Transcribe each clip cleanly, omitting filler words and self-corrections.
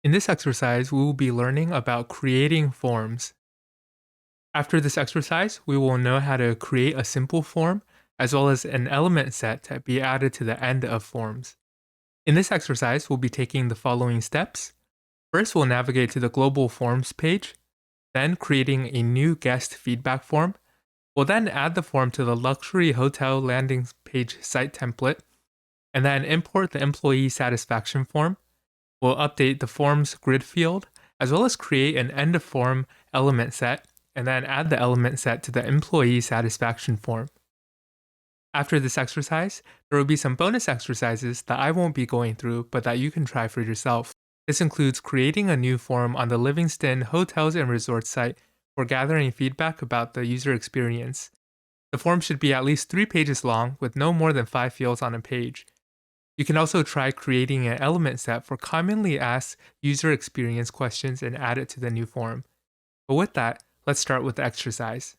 In this exercise, we will be learning about creating forms. After this exercise, we will know how to create a simple form as well as an element set to be added to the end of forms. In this exercise, we'll be taking the following steps. First, we'll navigate to the global forms page, then creating a new guest feedback form. We'll then add the form to the luxury hotel landing page site template, and then import the employee satisfaction form. We'll update the form's grid field, as well as create an end of form element set, and then add the element set to the employee satisfaction form. After this exercise, there will be some bonus exercises that I won't be going through, but that you can try for yourself. This includes creating a new form on the Livingston Hotels and Resorts site for gathering feedback about the user experience. The form should be at least 3 pages long with no more than 5 fields on a page. You can also try creating an element set for commonly asked user experience questions and add it to the new form. But with that, let's start with the exercise.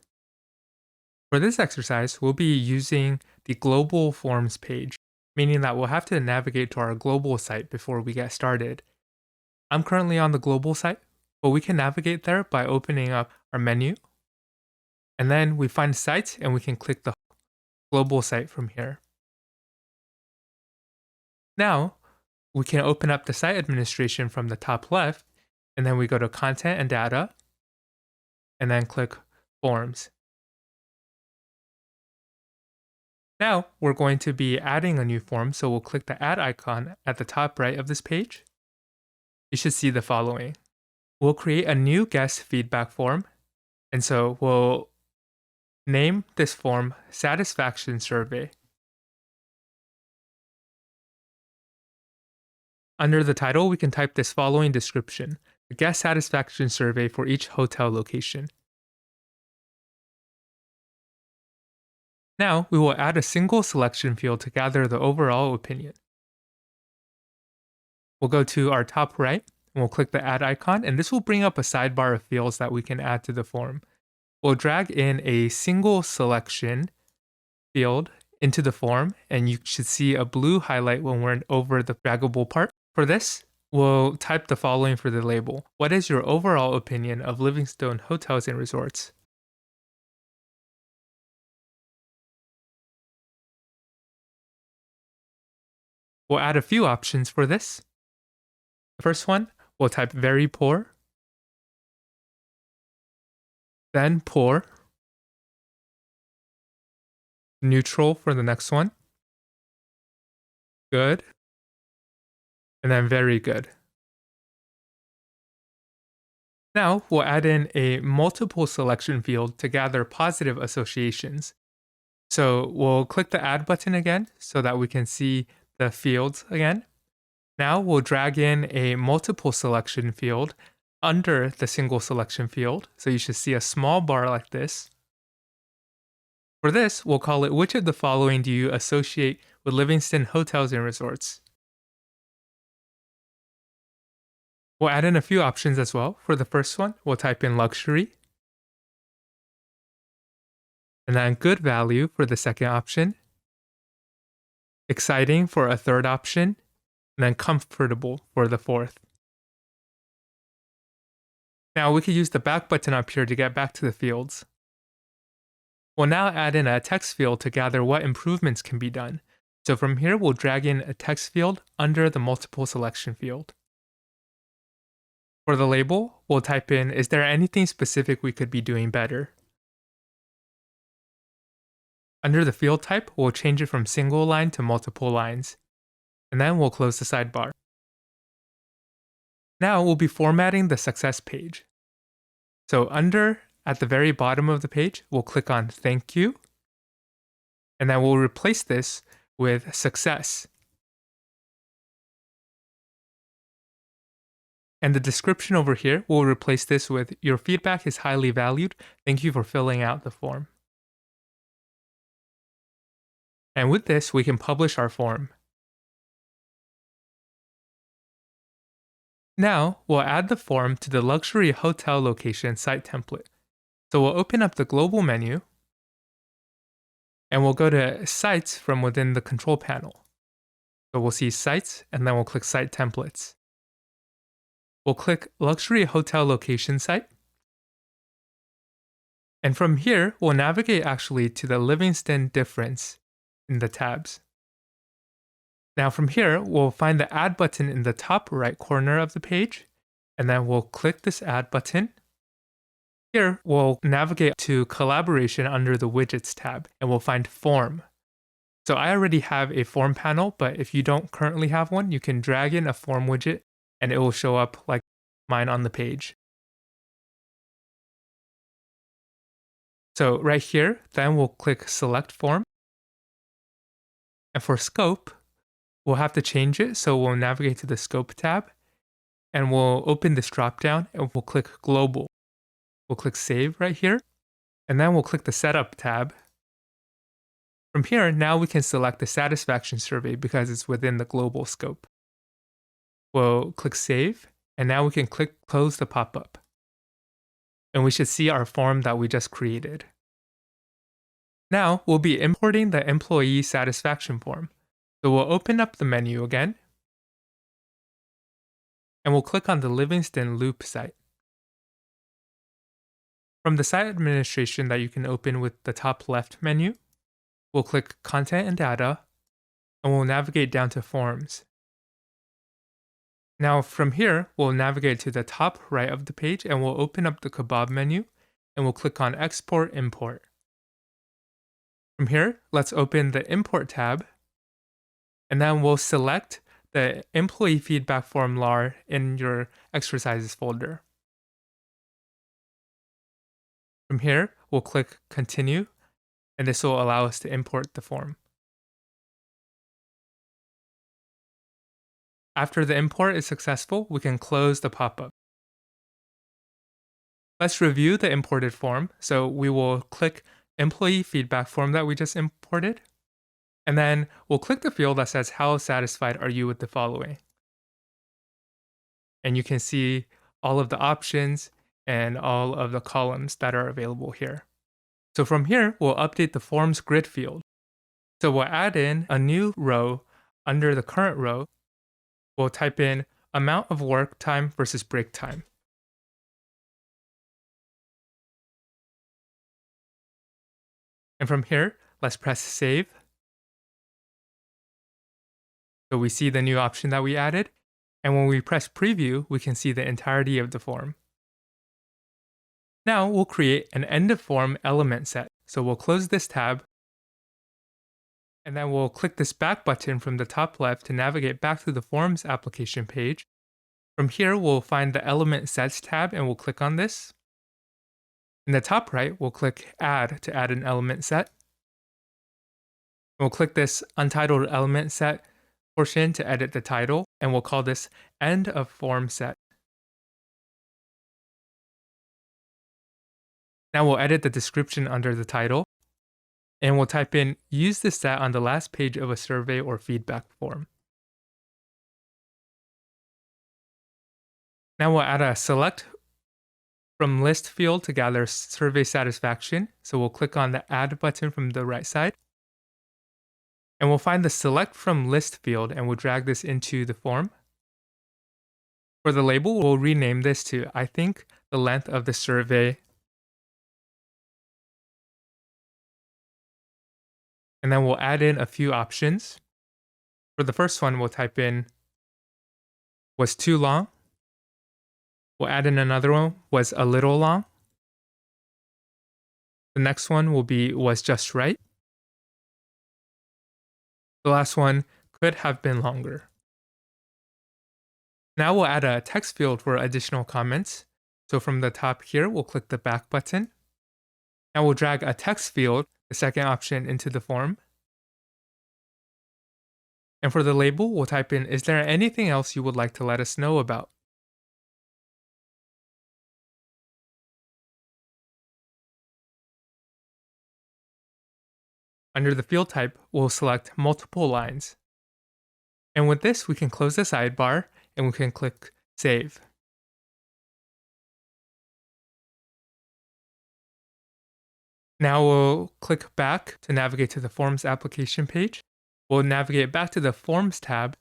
For this exercise, we'll be using the global forms page, meaning that we'll have to navigate to our global site before we get started. I'm currently on the global site, but we can navigate there by opening up our menu. And then we find sites and we can click the global site from here. Now, we can open up the site administration from the top left, and then we go to Content and Data, and then click Forms. Now, we're going to be adding a new form, so we'll click the Add icon at the top right of this page. You should see the following. We'll create a new guest feedback form, and so we'll name this form Satisfaction Survey. Under the title, we can type this following description: a guest satisfaction survey for each hotel location. Now, we will add a single selection field to gather the overall opinion. We'll go to our top right, and we'll click the Add icon, and this will bring up a sidebar of fields that we can add to the form. We'll drag in a single selection field into the form, and you should see a blue highlight when we're over the draggable part. For this, we'll type the following for the label. What is your overall opinion of Livingston Hotels and Resorts? We'll add a few options for this. The first one, we'll type very poor, then poor, neutral for the next one, good, and then very good. Now, we'll add in a multiple selection field to gather positive associations. So we'll click the Add button again so that we can see the fields again. Now we'll drag in a multiple selection field under the single selection field. So you should see a small bar like this. For this, we'll call it, which of the following do you associate with Livingston Hotels and Resorts? We'll add in a few options as well. For the first one, we'll type in luxury, and then good value for the second option, exciting for a third option, and then comfortable for the fourth. Now we could use the back button up here to get back to the fields. We'll now add in a text field to gather what improvements can be done. So from here, we'll drag in a text field under the multiple selection field. For the label, we'll type in, is there anything specific we could be doing better? Under the field type, we'll change it from single line to multiple lines. And then we'll close the sidebar. Now we'll be formatting the success page. So at the very bottom of the page, we'll click on thank you. And then we'll replace this with success. And the description over here, we'll replace this with your feedback is highly valued. Thank you for filling out the form. And with this, we can publish our form. Now, we'll add the form to the luxury hotel location site template. So we'll open up the global menu, and we'll go to Sites from within the control panel. So we'll see Sites, and then we'll click Site Templates. we'll click Luxury Hotel Location Site. And from here, we'll navigate actually to the Livingston difference in the tabs. Now from here, we'll find the Add button in the top right corner of the page, and then we'll click this Add button. Here, we'll navigate to Collaboration under the Widgets tab, and we'll find Form. So I already have a form panel, but if you don't currently have one, you can drag in a form widget, and it will show up like mine on the page. So right here, then we'll click Select Form. And for Scope, we'll have to change it, so we'll navigate to the Scope tab, and we'll open this dropdown, and we'll click Global. We'll click Save right here, and then we'll click the Setup tab. From here, now we can select the satisfaction survey because it's within the global scope. We'll click Save, and now we can click Close the pop-up. And we should see our form that we just created. Now, we'll be importing the employee satisfaction form. So we'll open up the menu again, and we'll click on the Livingston Loop site. From the site administration that you can open with the top left menu, we'll click Content and Data, and we'll navigate down to Forms. Now from here, we'll navigate to the top right of the page, and we'll open up the Kebab menu, and we'll click on Export Import. From here, let's open the Import tab, and then we'll select the Employee Feedback Form LAR in your Exercises folder. From here, we'll click Continue, and this will allow us to import the form. After the import is successful, we can close the pop-up. Let's review the imported form. So we will click Employee Feedback Form that we just imported, and then we'll click the field that says how satisfied are you with the following. And you can see all of the options and all of the columns that are available here. So from here, we'll update the Forms grid field. So we'll add in a new row under the current row. We'll type in amount of work time versus break time. And from here, let's press Save. So we see the new option that we added. And when we press Preview, we can see the entirety of the form. Now we'll create an end of form element set. So we'll close this tab, and then we'll click this back button from the top left to navigate back to the Forms application page. From here, we'll find the Element Sets tab, and we'll click on this. In the top right, we'll click Add to add an element set. We'll click this Untitled Element Set portion to edit the title, and we'll call this End of Form Set. Now we'll edit the description under the title, and we'll type in use this set on the last page of a survey or feedback form. Now we'll add a select from list field to gather survey satisfaction. So we'll click on the add button from the right side, and we'll find the select from list field, and we'll drag this into the form. For the label, we'll rename this to I think the length of the survey. And then we'll add in a few options. For the first one, we'll type in was too long. We'll add in another one, was a little long. The next one will be was just right. The last one could have been longer. Now we'll add a text field for additional comments. So from the top here, we'll click the back button. Now we'll drag a text field, the second option, into the form. And for the label, we'll type in, is there anything else you would like to let us know about? Under the field type, we'll select multiple lines. And with this, we can close the sidebar, and we can click Save. Now we'll click back to navigate to the Forms application page. We'll navigate back to the Forms tab,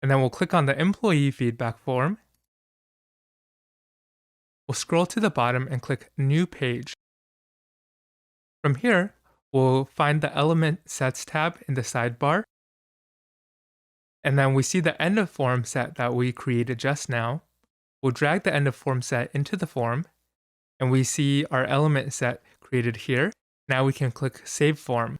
and then we'll click on the Employee Feedback Form. We'll scroll to the bottom and click New Page. From here, we'll find the Element Sets tab in the sidebar. And then we see the end of form set that we created just now. We'll drag the end of form set into the form, and we see our element set created here. Now we can click Save Form.